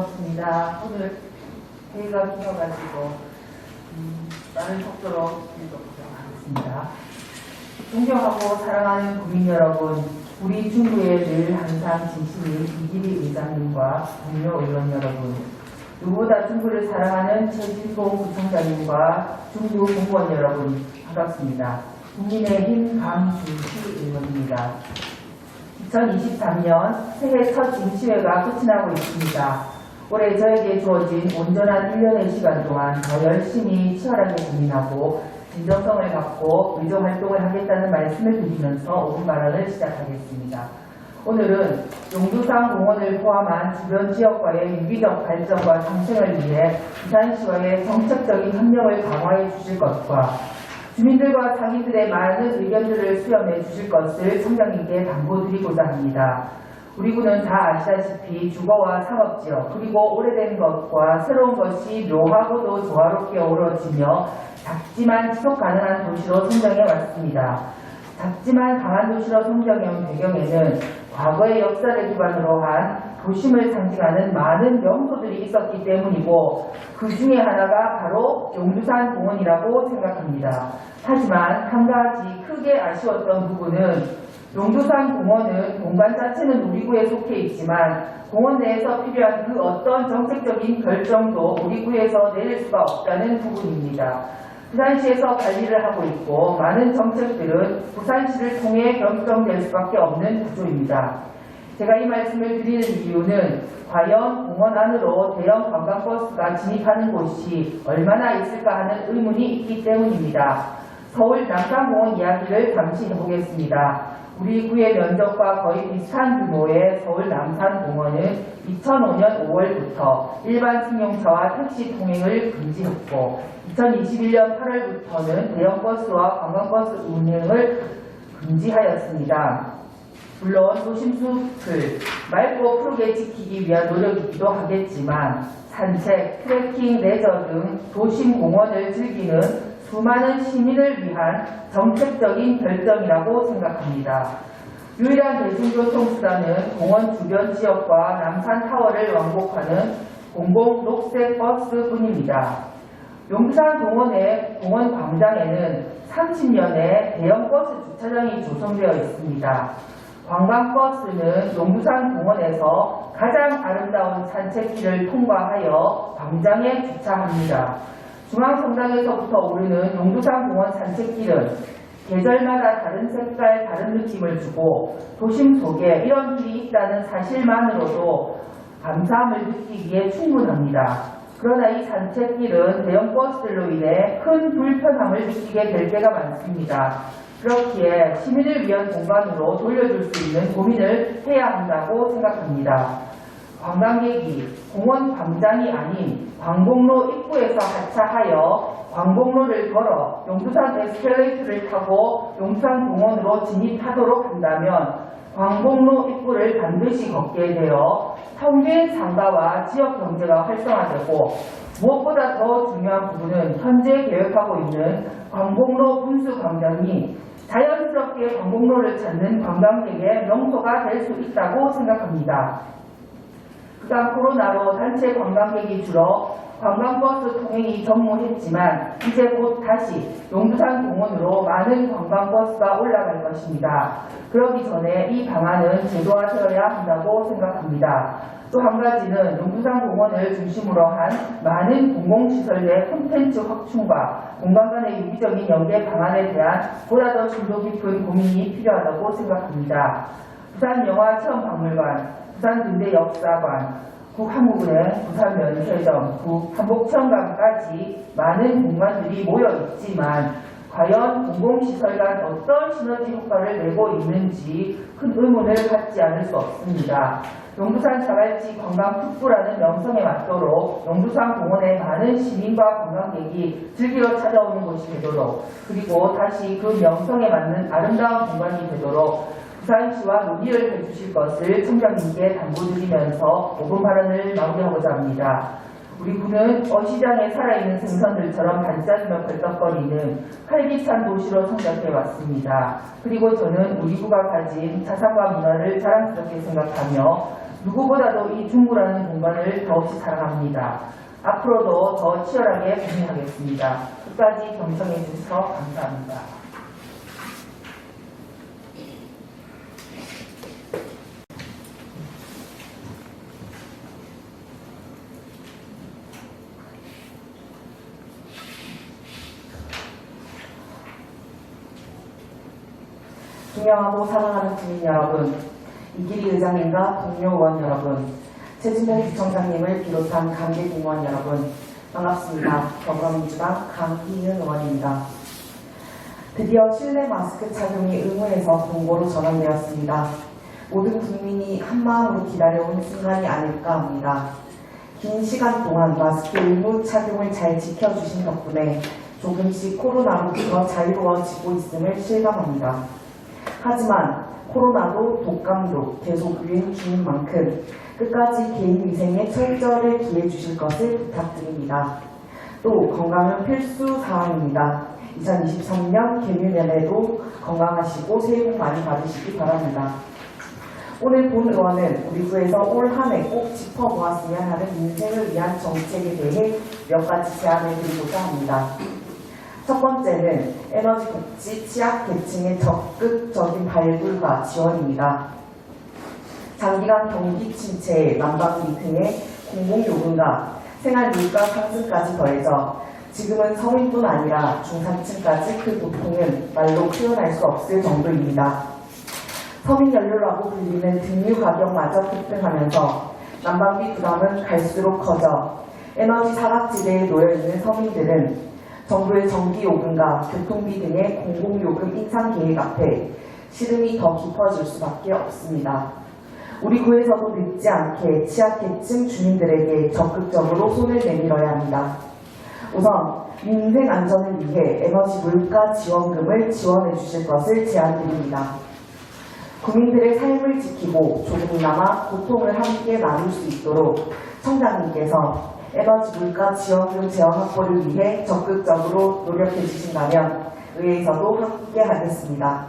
반갑습니다. 오늘 회의가 길어가지고 빠른 속도로 읽어보도록 하겠습니다. 존경하고 사랑하는 국민 여러분, 우리 중구에 늘 항상 진심인 이기리 의장님과 동료 의원 여러분, 누구보다 중구를 사랑하는 최진봉 구청장님과 중구 공무원 여러분, 반갑습니다. 국민의힘 강준희 의원입니다. 2023년 새해 첫 임시회가 끝이 나고 있습니다. 올해 저에게 주어진 온전한 1년의 시간 동안 더 열심히 치열하게 고민하고 진정성을 갖고 의정활동을 하겠다는 말씀을 드리면서 5분 발언을 시작하겠습니다. 오늘은 용두산 공원을 포함한 주변 지역과의 유기적 발전과 상생을 위해 부산시와의 정책적인 협력을 강화해 주실 것과 주민들과 상인들의 많은 의견들을 수렴해 주실 것을 청장님께 당부드리고자 합니다. 우리 구는 다 아시다시피 주거와 상업지역 그리고 오래된 것과 새로운 것이 묘하고도 조화롭게 어우러지며 작지만 지속가능한 도시로 성장해 왔습니다. 작지만 강한 도시로 성장해온 배경에는 과거의 역사를 기반으로 한 도심을 상징하는 많은 명소들이 있었기 때문이고 그 중에 하나가 바로 용두산 공원이라고 생각합니다. 하지만 한 가지 크게 아쉬웠던 부분은 용두산 공원은 공간 자체는 우리 구에 속해 있지만 공원 내에서 필요한 그 어떤 정책적인 결정도 우리 구에서 내릴 수가 없다는 부분입니다. 부산시에서 관리를 하고 있고 많은 정책들은 부산시를 통해 결정될 수밖에 없는 구조입니다. 제가 이 말씀을 드리는 이유는 과연 공원 안으로 대형 관광버스가 진입하는 곳이 얼마나 있을까 하는 의문이 있기 때문입니다. 서울 남산공원 이야기를 잠시 해보겠습니다. 우리 구의 면적과 거의 비슷한 규모의 서울 남산공원은 2005년 5월부터 일반 승용차와 택시 통행을 금지했고 2021년 8월부터는 대형버스와 관광버스 운행을 금지하였습니다. 물론 도심숲을 맑고 푸르게 지키기 위한 노력이기도 하겠지만 산책, 트레킹, 레저 등 도심공원을 즐기는 수많은 시민을 위한 정책적인 결정이라고 생각합니다. 유일한 대중교통수단은 공원 주변 지역과 남산타워를 왕복하는 공공 녹색 버스뿐입니다. 용두산 공원의 공원 광장에는 30년의 대형 버스 주차장이 조성되어 있습니다. 관광버스는 용두산 공원에서 가장 아름다운 산책길을 통과하여 광장에 주차합니다. 중앙성당에서부터 오르는 용두산 공원 산책길은 계절마다 다른 색깔, 다른 느낌을 주고 도심 속에 이런 길이 있다는 사실만으로도 감사함을 느끼기에 충분합니다. 그러나 이 산책길은 대형 버스들로 인해 큰 불편함을 느끼게 될 때가 많습니다. 그렇기에 시민을 위한 공간으로 돌려줄 수 있는 고민을 해야 한다고 생각합니다. 관광객이 공원 광장이 아닌 광복로 입구에서 하차하여 광복로를 걸어 용두산 에스컬레이터를 타고 용두산 공원으로 진입하도록 한다면 광복로 입구를 반드시 걷게 되어 평균 상가와 지역 경제가 활성화되고 무엇보다 더 중요한 부분은 현재 계획하고 있는 광복로 분수광장이 자연스럽게 광복로를 찾는 관광객의 명소가 될 수 있다고 생각합니다. 그간 코로나로 단체 관광객이 줄어 관광버스 통행이 전무했지만 이제 곧 다시 용두산 공원으로 많은 관광버스가 올라갈 것입니다. 그러기 전에 이 방안은 제도화되어야 한다고 생각합니다. 또 한 가지는 용두산 공원을 중심으로 한 많은 공공시설 내 콘텐츠 확충과 공간 간의 유기적인 연계 방안에 대한 보다 더 심도 깊은 고민이 필요하다고 생각합니다. 부산영화체험박물관, 부산근대역사관, 국한국은행, 부산면세점, 국한복천관까지 많은 공간들이 모여 있지만 과연 공공시설 간 어떤 시너지 효과를 내고 있는지 큰 의문을 갖지 않을 수 없습니다. 용두산 자갈치 관광특구라는 명성에 맞도록 용두산 공원에 많은 시민과 관광객이 즐기러 찾아오는 곳이 되도록 그리고 다시 그 명성에 맞는 아름다운 공간이 되도록 부산시와 논의를 해주실 것을 청장님께 당부드리면서 5분 발언을 마무리하고자 합니다. 우리 구는 어시장에 살아있는 생선들처럼 반짝이며 걸떡거리는 활기찬 도시로 성장해 왔습니다. 그리고 저는 우리 구가 가진 자산과 문화를 자랑스럽게 생각하며 누구보다도 이 중구라는 공간을 더없이 사랑합니다. 앞으로도 더 치열하게 고민하겠습니다. 끝까지 경청해 주셔서 감사합니다. 존경하고 사랑하는 주민 여러분, 이길이 의장님과 동료 의원 여러분, 최진봉 구청장님을 비롯한 관계 공무원 여러분, 반갑습니다. 더불어민주당 강희은 의원입니다. 드디어 실내 마스크 착용이 의무에서 공고로 전환되었습니다. 모든 국민이 한마음으로 기다려온 순간이 아닐까 합니다. 긴 시간 동안 마스크 의무 착용을 잘 지켜주신 덕분에 조금씩 코로나로부터 자유로워지고 있음을 실감합니다. 하지만 코로나도 독감도 계속 유행 중인 만큼 끝까지 개인 위생에 철저를 기해 주실 것을 부탁드립니다. 또 건강은 필수 사항입니다. 2023년 개묘년에도 건강하시고 새해 복 많이 받으시기 바랍니다. 오늘 본 의원은 우리 구에서 올 한 해 꼭 짚어보았으면 하는 민생을 위한 정책에 대해 몇 가지 제안을 드리고자 합니다. 첫 번째는 에너지 복지 취약 계층의 적극적인 발굴과 지원입니다. 장기간 경기 침체에 난방비 등의 공공요금과 생활물가 상승까지 더해져 지금은 서민뿐 아니라 중산층까지 그 고통은 말로 표현할 수 없을 정도입니다. 서민연료라고 불리는 등유 가격마저 급등하면서 난방비 부담은 갈수록 커져 에너지 사각지대에 놓여있는 서민들은 정부의 전기요금과 교통비 등의 공공요금 인상 계획 앞에 시름이 더 깊어질 수밖에 없습니다. 우리 구에서도 늦지 않게 취약계층 주민들에게 적극적으로 손을 내밀어야 합니다. 우선 민생 안전을 위해 에너지 물가 지원금을 지원해 주실 것을 제안드립니다. 국민들의 삶을 지키고 조금이나마 고통을 함께 나눌 수 있도록 청장님께서 에너지 물가 지원금 제한 확보를 위해 적극적으로 노력해 주신다면 의회에서도 함께 하겠습니다.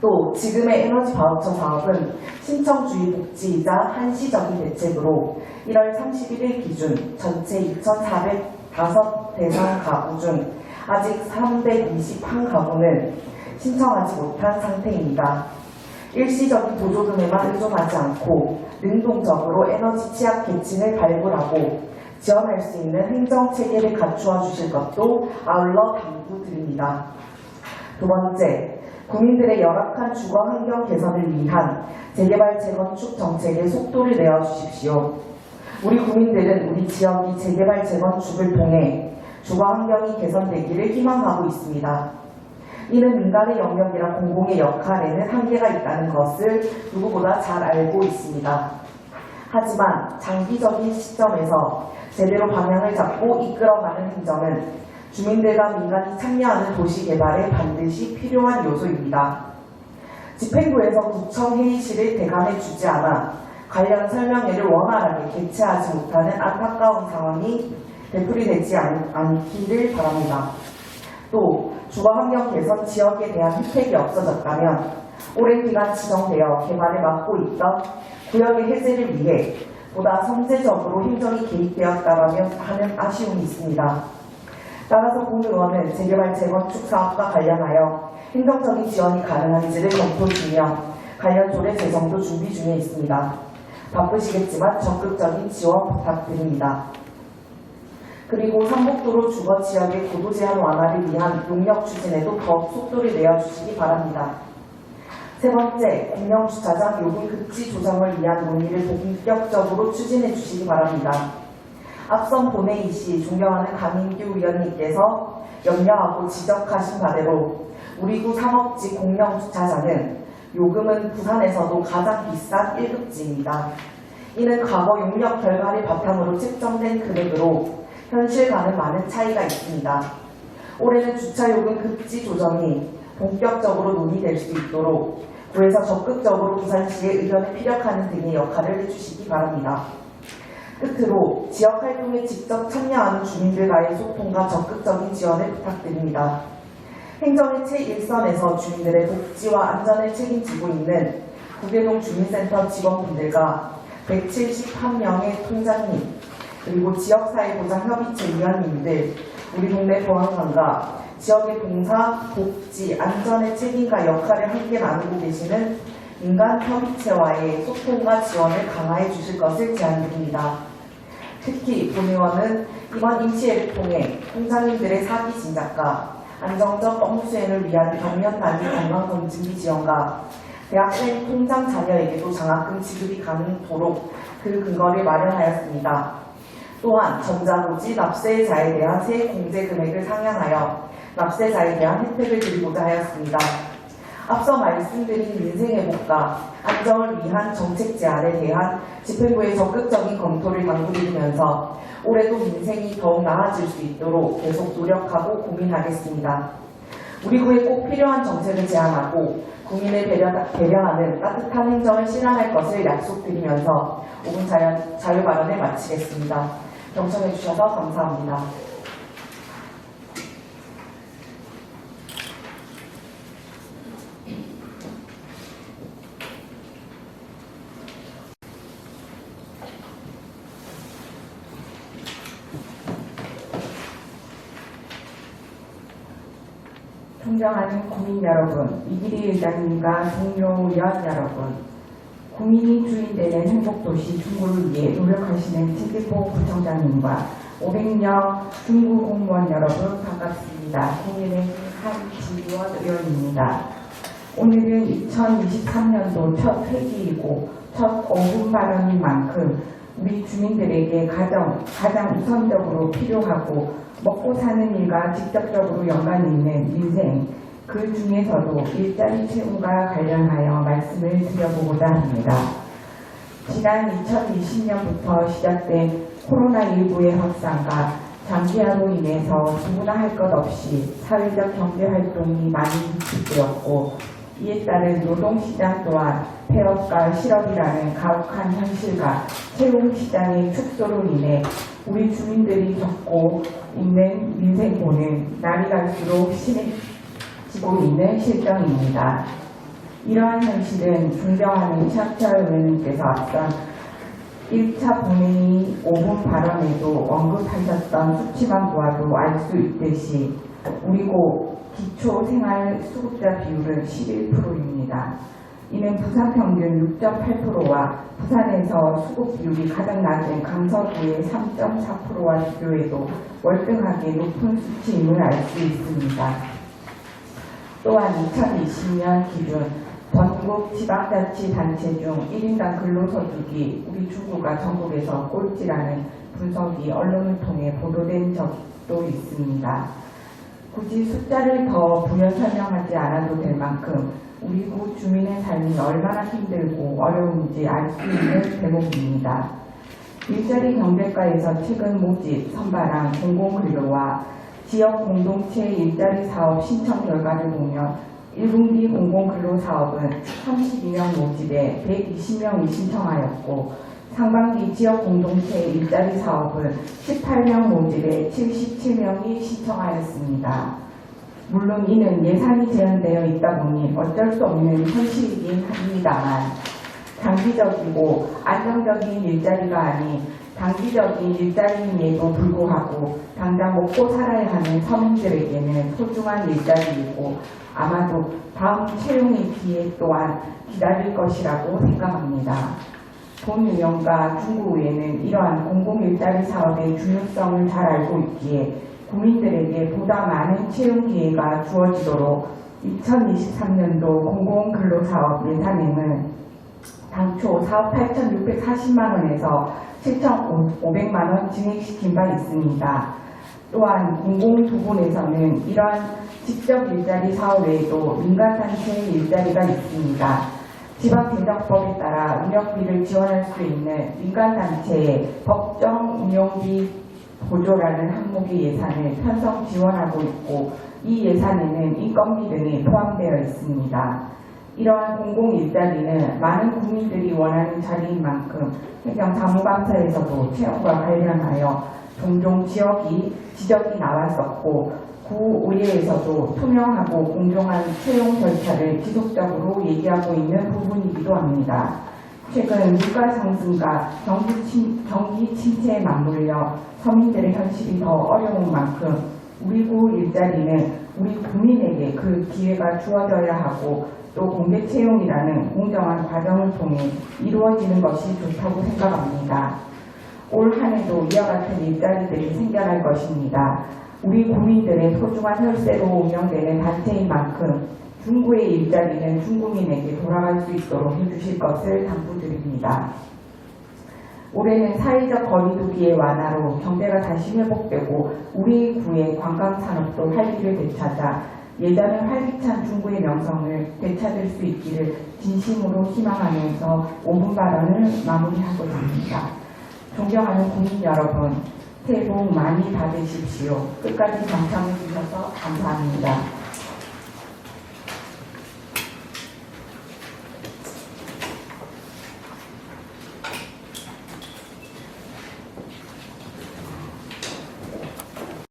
또 지금의 에너지 바우처 사업은 신청주의 복지이자 한시적인 대책으로 1월 31일 기준 전체 2,405 대상 가구 중 아직 321가구는 신청하지 못한 상태입니다. 일시적인 보조금에만 의존하지 않고 능동적으로 에너지 취약 계층을 발굴하고 지원할 수 있는 행정체계를 갖추어 주실 것도 아울러 당부드립니다. 두 번째, 국민들의 열악한 주거 환경 개선을 위한 재개발 재건축 정책에 속도를 내어 주십시오. 우리 국민들은 우리 지역이 재개발 재건축을 통해 주거 환경이 개선되기를 희망하고 있습니다. 이는 민간의 영역이라 공공의 역할에는 한계가 있다는 것을 누구보다 잘 알고 있습니다. 하지만 장기적인 시점에서 제대로 방향을 잡고 이끌어가는 행정은 주민들과 민간이 참여하는 도시 개발에 반드시 필요한 요소입니다. 집행부에서 구청 회의실을 대감해 주지 않아 관련 설명회를 원활하게 개최하지 못하는 안타까운 상황이 되풀이되지 않기를 바랍니다. 또 주거환경 개선 지역에 대한 혜택이 없어졌다면 오랜 기간 지정되어 개발을 막고 있던 구역의 해제를 위해 보다 선제적으로 행정이 개입되었다면 하는 아쉬움이 있습니다. 따라서 본 의원은 재개발 재건축 사업과 관련하여 행정적인 지원이 가능한지를 검토 중이며 관련 조례 제정도 준비 중에 있습니다. 바쁘시겠지만 적극적인 지원 부탁드립니다. 그리고 삼복도로 주거 지역의 고도 제한 완화를 위한 용역 추진에도 더욱 속도를 내어주시기 바랍니다. 세 번째, 공영주차장 요금 급지 조정을 위한 논의를 본격적으로 추진해 주시기 바랍니다. 앞선 본회의 시 존경하는 강인규 위원님께서 염려하고 지적하신 바대로 우리 구 상업지 공영주차장은 요금은 부산에서도 가장 비싼 1급지입니다. 이는 과거 용역 결과를 바탕으로 책정된 금액으로 현실과는 많은 차이가 있습니다. 올해는 주차요금 급지 조정이 본격적으로 논의될 수 있도록 구에서 적극적으로 부산시의 의견을 피력하는 등의 역할을 해주시기 바랍니다. 끝으로 지역활동에 직접 참여하는 주민들과의 소통과 적극적인 지원을 부탁드립니다. 행정의 최일선에서 주민들의 복지와 안전을 책임지고 있는 구계동 주민센터 직원분들과 171명의 통장님, 그리고 지역사회보장협의체 위원님들, 우리 동네 보안관과 지역의 봉사, 복지, 안전의 책임과 역할을 함께 나누고 계시는 민간협의체와의 소통과 지원을 강화해 주실 것을 제안드립니다. 특히 본의원은 이번 임시회를 통해 통장님들의 사기 진작과 안정적 업무 수행을 위한 경련 단위 건강검진비 지원과 대학생 통장 자녀에게도 장학금 지급이 가능토록 그 근거를 마련하였습니다. 또한 전자고지 납세자에 대한 세액 공제 금액을 상향하여 납세자에 대한 혜택을 드리고자 하였습니다. 앞서 말씀드린 민생회복과 안정을 위한 정책 제안에 대한 집행부의 적극적인 검토를 당부드리면서 올해도 민생이 더욱 나아질 수 있도록 계속 노력하고 고민하겠습니다. 우리 구에 꼭 필요한 정책을 제안하고 국민을 배려하는 따뜻한 행정을 실현할 것을 약속드리면서 5분 자유발언을 마치겠습니다. 경청해 주셔서 감사합니다. 존경하는 국민 여러분, 이기리 의장님과 동료 의원 여러분, 국민이 주인되는 행복도시 중구를 위해 노력하시는 최기포 부청장님과 500명 중구 공무원 여러분 반갑습니다. 국민의힘 한지원 의원입니다. 오늘은 2023년도 첫 회기이고 첫 5분 발언인 만큼 우리 주민들에게 가장 우선적으로 필요하고 먹고 사는 일과 직접적으로 연관이 있는 민생, 그 중에서도 일자리 채용과 관련하여 말씀을 드려보고자 합니다. 지난 2020년부터 시작된 코로나19의 확산과 장기화로 인해서 누구나 할 것 없이 사회적 경제활동이 많이 위축되었고, 이에 따른 노동시장 또한 폐업과 실업이라는 가혹한 현실과 채용시장의 축소로 인해 우리 주민들이 겪고 있는 민생고는 날이 갈수록 심해지고 있는 실정입니다. 이러한 현실은 존경하는 샤프차 의원님께서 앞선 1차 본회의 5분 발언에도 언급하셨던 수치만 보아도 알 수 있듯이 우리 고 기초생활수급자 비율은 11%입니다. 이는 부산 평균 6.8%와 부산에서 수급 비율이 가장 낮은 강서구의 3.4%와 비교해도 월등하게 높은 수치임을 알 수 있습니다. 또한 2020년 기준 전국 지방자치단체 중 1인당 근로소득이 우리 중구가 전국에서 꼴찌라는 분석이 언론을 통해 보도된 적도 있습니다. 굳이 숫자를 더 부연 설명하지 않아도 될 만큼 우리 구 주민의 삶이 얼마나 힘들고 어려운지 알 수 있는 대목입니다. 일자리 경제과에서 최근 모집, 선발한 공공근로와 지역 공동체 일자리 사업 신청 결과를 보면 1분기 공공근로사업은 32명 모집에 120명이 신청하였고, 상반기 지역 공동체 일자리 사업은 18명 모집에 77명이 신청하였습니다. 물론 이는 예산이 제한되어 있다 보니 어쩔 수 없는 현실이긴 합니다만, 장기적이고 안정적인 일자리가 아닌 단기적인 일자리임에도 불구하고 당장 먹고 살아야 하는 서민들에게는 소중한 일자리이고 아마도 다음 채용의 기회 또한 기다릴 것이라고 생각합니다. 본 의원과 중구의회는 이러한 공공일자리 사업의 중요성을 잘 알고 있기에 국민들에게 보다 많은 채용 기회가 주어지도록 2023년도 공공근로사업 예산액은 당초 4억 8,640만 원에서 7,500만 원 증액시킨 바 있습니다. 또한 공공부문에서는 이러한 직접 일자리 사업 외에도 민간단체의 일자리가 있습니다. 지방개정법에 따라 운영비를 지원할 수 있는 민간단체의 법정 운영비 보조라는 항목의 예산을 편성 지원하고 있고, 이 예산에는 인건비 등이 포함되어 있습니다. 이러한 공공일자리는 많은 국민들이 원하는 자리인 만큼 행정사무감사에서도 채용과 관련하여 종종 지적이 나왔었고, 구 의회에서도 투명하고 공정한 채용 절차를 지속적으로 얘기하고 있는 부분이기도 합니다. 최근 물가 상승과 경기 침체에 맞물려 서민들의 현실이 더 어려운 만큼 우리 구 일자리는 우리 국민에게 그 기회가 주어져야 하고 또 공개 채용이라는 공정한 과정을 통해 이루어지는 것이 좋다고 생각합니다. 올 한 해도 이와 같은 일자리들이 생겨날 것입니다. 우리 국민들의 소중한 혈세로 운영되는 단체인 만큼 중구의 일자리는 중국인에게 돌아갈 수 있도록 해주실 것을 당부드립니다. 올해는 사회적 거리두기의 완화로 경제가 다시 회복되고 우리 구의 관광산업도 활기를 되찾아 예전의 활기찬 중구의 명성을 되찾을 수 있기를 진심으로 희망하면서 5분 발언을 마무리하고자 합니다. 존경하는 국민 여러분, 새해 복 많이 받으십시오. 끝까지 경청해 주셔서 감사합니다.